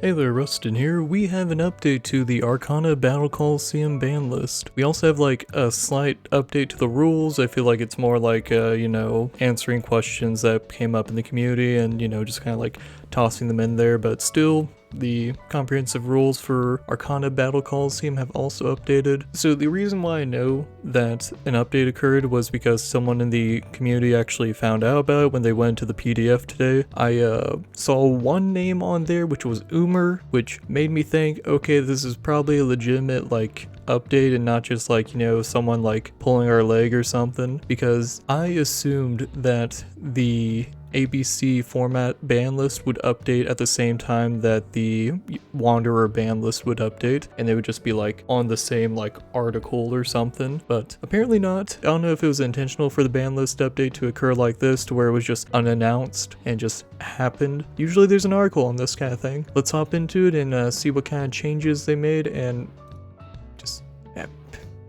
Hey there, Rustin here. We have an update to the Arcana Battle Colosseum ban list. We also have like a slight update to the rules. I feel like it's more like, answering questions that came up in the community and, just kind of like tossing them in there, but still the comprehensive rules for Arcana Battle Colosseum have also updated. So the reason why I know that an update occurred was because someone in the community actually found out about it when they went to the PDF today. I saw one name on there, which was Umer, which made me think, okay, this is probably a legitimate like update and not just like, someone like pulling our leg or something, because I assumed that the ABC format ban list would update at the same time that the Wanderer ban list would update, and they would just be like on the same like article or something, but apparently not. I don't know if it was intentional for the ban list update to occur like this, to where it was just unannounced and just happened. Usually there's an article on this kind of thing. Let's hop into it and see what kind of changes they made, and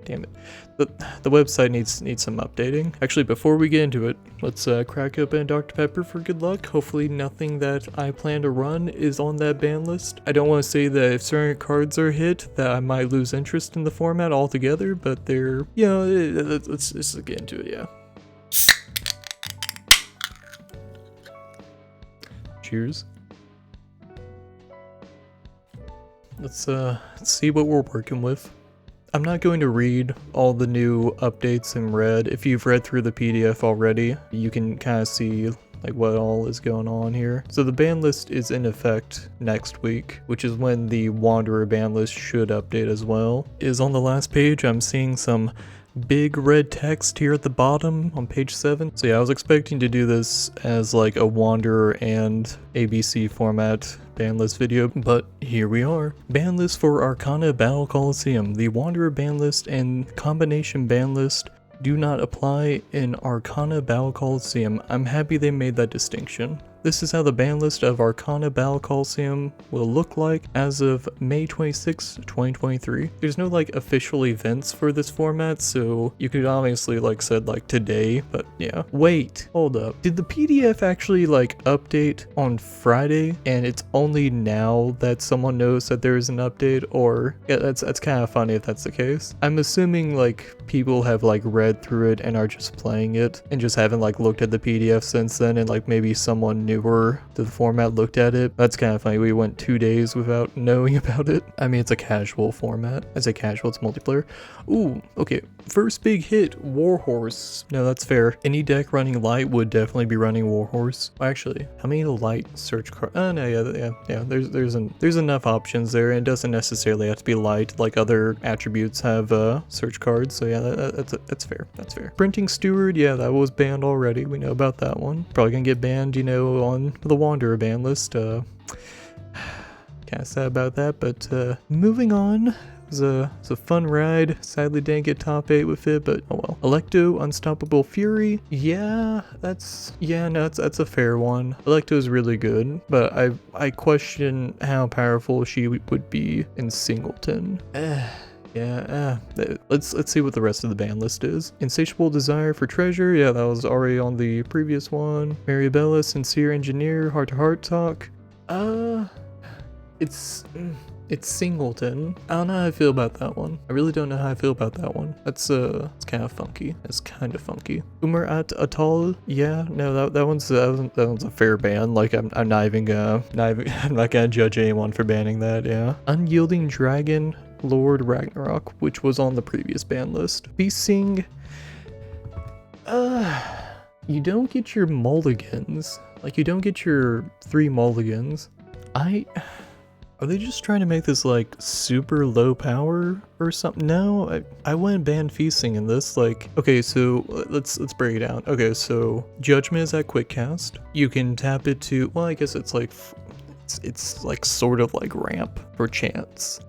damn it. The website needs some updating. Actually, before we get into it, let's crack open Dr. Pepper for good luck. Hopefully nothing that I plan to run is on that ban list. I don't want to say that if certain cards are hit that I might lose interest in the format altogether, but they're, let's get into it, yeah. Cheers. Let's see what we're working with. I'm not going to read all the new updates in red. If you've read through the PDF already, you can kind of see like what all is going on here. So the ban list is in effect next week, which is when the Wanderer ban list should update as well. Is on the last page, I'm seeing some big red text here at the bottom on page 7. So yeah, I was expecting to do this as like a Wanderer and ABC format ban list video, but here we are. Ban list for Arcana Battle Colosseum. The Wanderer ban list and combination ban list do not apply in Arcana Battle Colosseum. I'm happy they made that distinction. This is how the ban list of Arcana Battle Colosseum will look like as of May 26, 2023. There's no like official events for this format, so you could obviously like said like today, but yeah. Wait, hold up. Did the PDF actually like update on Friday and it's only now that someone knows that there is an update? Or yeah, that's kind of funny if that's the case. I'm assuming like people have like read through it and are just playing it and just haven't like looked at the PDF since then, and like maybe someone newer to the format looked at it. That's kind of funny. We went 2 days without knowing about it. I mean, it's a casual format. I say casual, it's multiplayer. Ooh, okay. First big hit, Warhorse. No, that's fair. Any deck running light would definitely be running Warhorse. Actually, how many light search cards? Oh no, yeah. There's enough options there, and it doesn't necessarily have to be light. Like other attributes have search cards. So yeah, that's fair. That's fair. Printing Steward, yeah, that was banned already. We know about that one. Probably gonna get banned, on the Wanderer ban list. Kind of sad about that, but moving on. It was a fun ride. Sadly didn't get top 8 with it, but oh well. Electo, Unstoppable Fury. Yeah, that's a fair one. Electo is really good, but I question how powerful she would be in Singleton. Yeah, let's see what the rest of the ban list is. Insatiable Desire for Treasure, yeah, that was already on the previous one. Maribella, Sincere Engineer, Heart to Heart Talk. It's Singleton. I don't know how I feel about that one. I really don't know how I feel about that one. It's kind of funky. It's kind of funky. Umar at Atal. Yeah, no, that one's a fair ban. Like I'm not even gonna I'm not gonna judge anyone for banning that. Yeah. Unyielding Dragon, Lord Ragnarok, which was on the previous ban list. Beasting. You don't get your mulligans. Like you don't get your 3 mulligans. Are they just trying to make this like super low power or something? No, I wouldn't ban feasting in this. Like, okay, so let's break it down. Okay, so Judgment is at quick cast. You can tap it to, well, I guess it's like sort of like ramp for chance.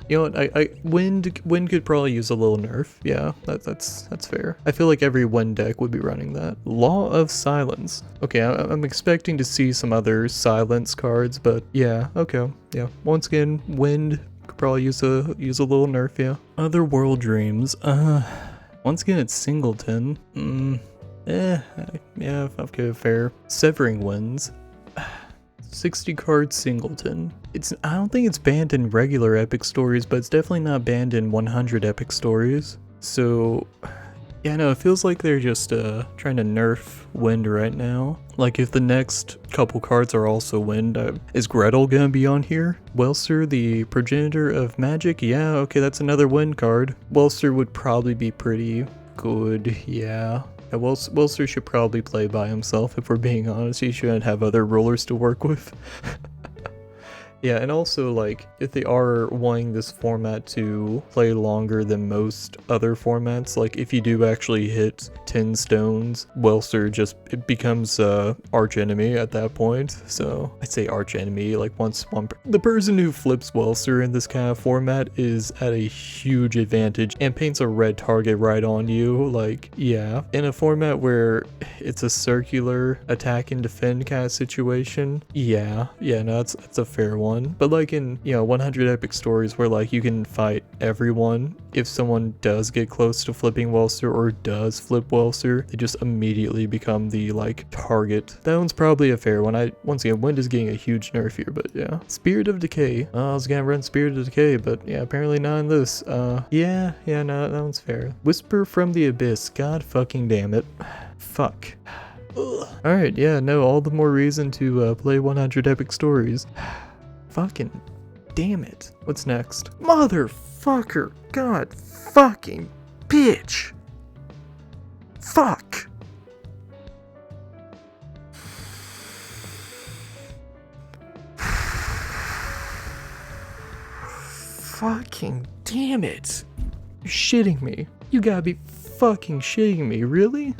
You know what? Wind could probably use a little nerf. Yeah, that's fair. I feel like every wind deck would be running that. Law of Silence. Okay, I'm expecting to see some other silence cards, but yeah, okay, yeah. Once again, wind could probably use a little nerf. Yeah. Other World Dreams. Once again, it's Singleton. Yeah, okay, fair. Severing Winds. 60 card singleton. I don't think it's banned in regular epic stories, but it's definitely not banned in 100 epic stories. So yeah, no, it feels like they're just trying to nerf wind right now. Like if the next couple cards are also wind, is Gretel gonna be on here? Welser, the progenitor of magic? Yeah, okay, that's another wind card. Welser would probably be pretty good, yeah. Yeah, Welser should probably play by himself if we're being honest. He shouldn't have other rulers to work with. Yeah, and also, like, if they are wanting this format to play longer than most other formats, like, if you do actually hit 10 stones, Welser it becomes arch enemy at that point. So, I'd say arch enemy, like, the person who flips Welser in this kind of format is at a huge advantage and paints a red target right on you. Like, yeah. In a format where it's a circular attack and defend kind of situation, yeah, no, that's a fair one. But like in, 100 epic stories where like you can fight everyone, if someone does get close to flipping Welser or does flip Welser, they just immediately become the like target. That one's probably a fair one. Once again, wind is getting a huge nerf here, but yeah. Spirit of Decay. I was gonna run Spirit of Decay, but yeah, apparently not in this. Yeah, no, that one's fair. Whisper from the Abyss. God fucking damn it. Fuck. Alright, yeah, no, all the more reason to play 100 epic stories. Fucking damn it. What's next? Motherfucker. God fucking bitch. Fuck. Fucking damn it. You're shitting me. You gotta be fucking shitting me, really?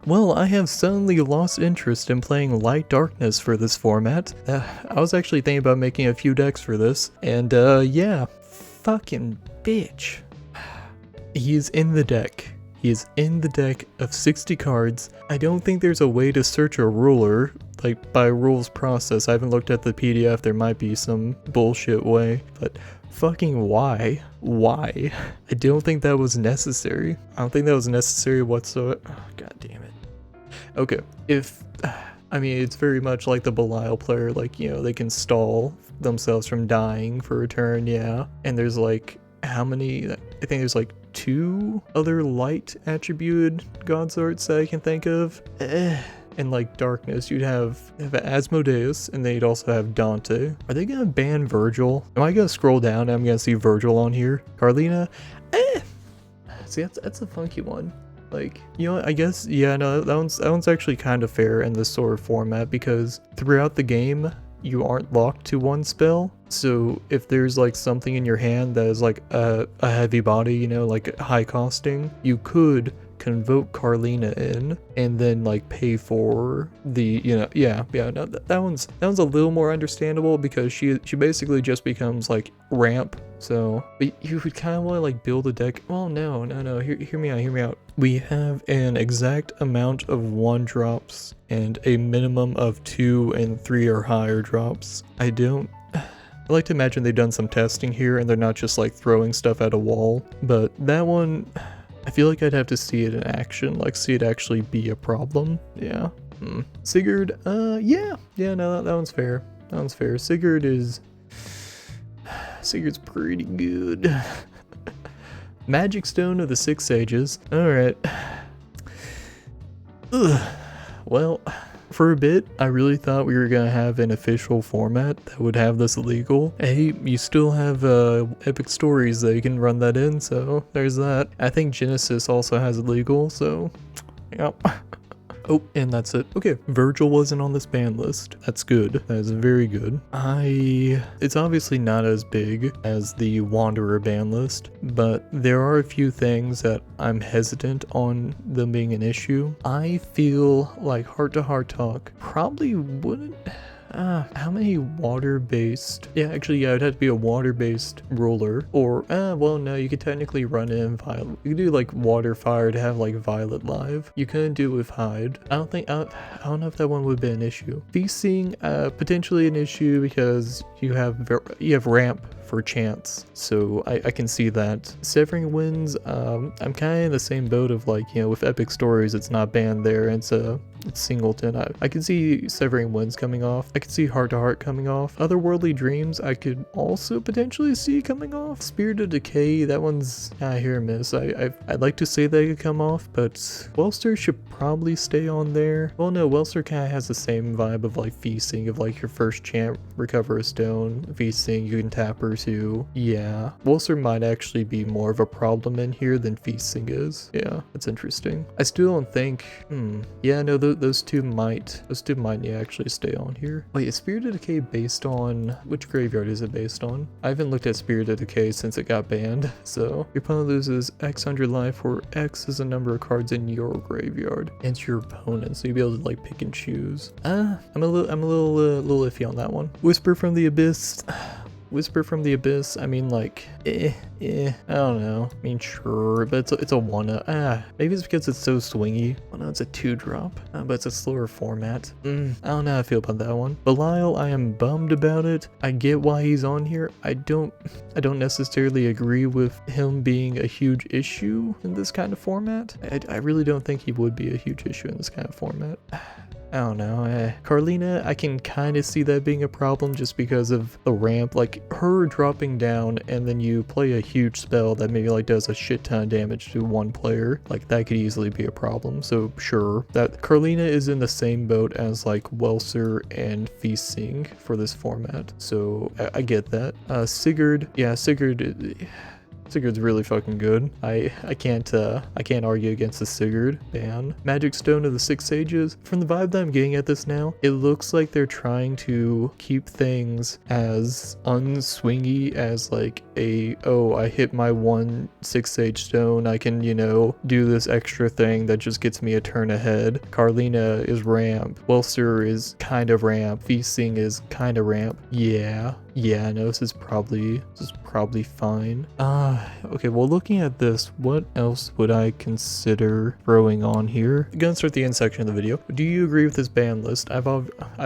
Well, I have suddenly lost interest in playing Light Darkness for this format. I was actually thinking about making a few decks for this, and yeah, fucking bitch. He is in the deck. He is in the deck of 60 cards. I don't think there's a way to search a ruler, like by rules process. I haven't looked at the PDF, there might be some bullshit way, but fucking why? Why? I don't think that was necessary. I don't think that was necessary whatsoever. Oh, god damn it. Okay, I mean, it's very much like the Belial player, like, they can stall themselves from dying for a turn, yeah. And there's like, how many? I think there's like 2 other light attributed gods arts that I can think of. And like Darkness, you'd have Asmodeus, and then you'd also have Dante. Are they gonna ban Virgil? Am I gonna scroll down and I'm gonna see Virgil on here? Carlina? See, that's a funky one. Like, I guess, yeah, no, that one's actually kind of fair in this sort of format, because throughout the game, you aren't locked to one spell. So if there's like something in your hand that is like a heavy body, like high costing, you could convoke Carlina in and then like pay for the, no, that one's a little more understandable, because she basically just becomes like ramp. So, but you would kind of want to like build a deck. Well, no, hear me out. We have an exact amount of 1 drops and a minimum of 2 and 3 or higher drops. I like to imagine they've done some testing here and they're not just like throwing stuff at a wall, but that one, I feel like I'd have to see it in action, like see it actually be a problem. Yeah. Sigurd, yeah, no, that one's fair. That one's fair. Sigurd's pretty good. Magic Stone of the 6 Sages. Alright. Well, for a bit, I really thought we were gonna have an official format that would have this illegal. Hey, you still have epic stories that you can run that in, so there's that. I think Genesis also has it legal, so yep. Oh, and that's it. Okay, Virgil wasn't on this ban list. That's good. That is very good. It's obviously not as big as the Wanderer ban list, but there are a few things that I'm hesitant on them being an issue. I feel like Heart to Heart Talk probably wouldn't... how many water-based... Yeah, actually, yeah, it'd have to be a water-based ruler. Or, well, no, you could technically run in Violet. You could do, like, Water Fire to have, like, Violet live. You couldn't do it with Hyde. I don't know if that one would be an issue. Feasting, potentially an issue because you have ramp for chance. So I can see that. Severing Winds, I'm kind of in the same boat of like, you know, with Epic Stories, it's not banned there. It's singleton. I can see Severing Winds coming off. I could see Heart to Heart coming off. Otherworldly Dreams, I could also potentially see coming off. Spirit of Decay, that one's hit or miss. I'd like to say they could come off, but Wellster should probably stay on there. Well, no, Wellster kind of has the same vibe of like feasting, of like your first chant, recover a stone, feasting, you can tap her too. Yeah, Wellster might actually be more of a problem in here than feasting is. Yeah, that's interesting. I still don't think, yeah, no, those two might actually stay on here. Wait, is Spirit of Decay based on, which graveyard is it based on? I haven't looked at Spirit of Decay since it got banned, so your opponent loses X 100 life, where X is the number of cards in your graveyard and your opponent, so you'll be able to like pick and choose. I'm a little iffy on that one. Whisper from the Abyss. Whisper from the Abyss, I mean like, I don't know. I mean sure, but it's a 1-up. Maybe it's because it's so swingy. Oh no, it's a 2-drop, but it's a slower format. I don't know how I feel about that one. Belial, I am bummed about it. I get why he's on here. I don't necessarily agree with him being a huge issue in this kind of format. I really don't think he would be a huge issue in this kind of format. I don't know. Carlina, I can kind of see that being a problem just because of the ramp. Like her dropping down and then you play a huge spell that maybe like does a shit ton of damage to one player. Like that could easily be a problem. So sure, that Carlina is in the same boat as like Welser and Feasting for this format. So I get that. Sigurd, yeah, Sigurd's really fucking good. I can't argue against the Sigurd ban. Magic Stone of the Six Sages. From the vibe that I'm getting at this now, it looks like they're trying to keep things as unswingy as like I hit my one Six Sage Stone, I can, you know, do this extra thing that just gets me a turn ahead. Carlina is ramp. Welser is kind of ramp. Feasting is kind of ramp. Yeah, no, this is probably fine. Okay, well, looking at this, what else would I consider throwing on here? I'm gonna start the end section of the video. Do you agree with this ban list? I've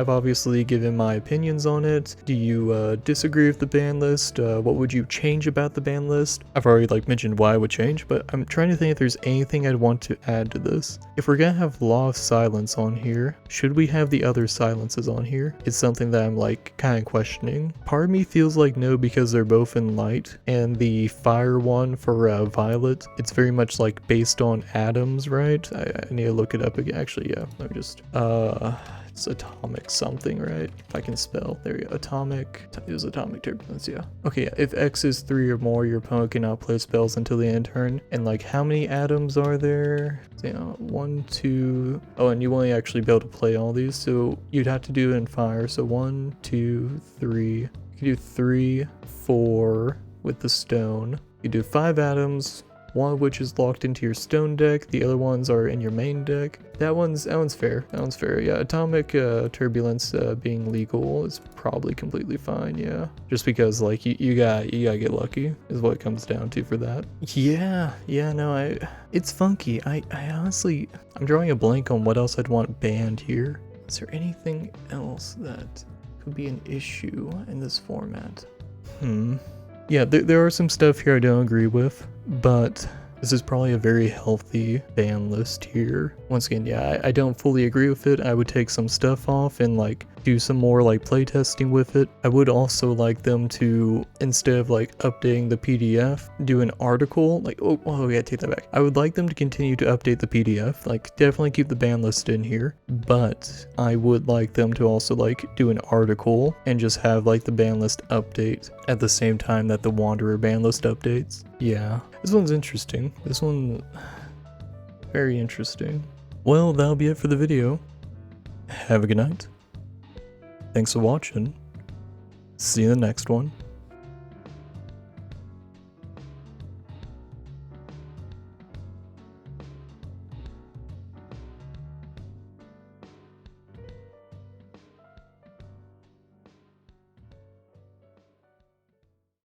obviously given my opinions on it. Do you disagree with the ban list? What would you change about the ban list? I've already like mentioned why I would change, but I'm trying to think if there's anything I'd want to add to this. If we're gonna have Law of Silence on here, should we have the other silences on here? It's something that I'm like kind of questioning. Part of me feels like no, because they're both in light, and the fire one for Violet, it's very much like based on atoms, right? I need to look it up again. Actually, yeah, let me just it's atomic something, right? If I can spell. There you go. Atomic. It was atomic turbulence, yeah. Okay, yeah. If X is 3 or more, your opponent cannot play spells until the end turn. And like, how many atoms are there? So, 1, 2. Oh, and you only actually be able to play all these, so you'd have to do it in fire. So 1, 2, 3. You can do 3, 4 with the stone. You do 5 atoms. One of which is locked into your stone deck, the other ones are in your main deck. That one's fair. That one's fair. Yeah, atomic turbulence being legal is probably completely fine. Yeah, just because like you gotta get lucky is what it comes down to for that. Yeah. No, it's funky. I honestly, I'm drawing a blank on what else I'd want banned here. Is there anything else that could be an issue in this format? Yeah, there are some stuff here I don't agree with, but this is probably a very healthy ban list here. Once again, yeah, I don't fully agree with it. I would take some stuff off and like do some more like playtesting with it. I would also like them to, instead of like updating the PDF, do an article. Like, oh yeah, take that back. I would like them to continue to update the PDF, like definitely keep the ban list in here, but I would like them to also like do an article and just have like the ban list update at the same time that the Wanderer ban list updates. Yeah, this one's interesting. This one, very interesting. Well, that'll be it for the video. Have a good night. Thanks for watching. See you in the next one.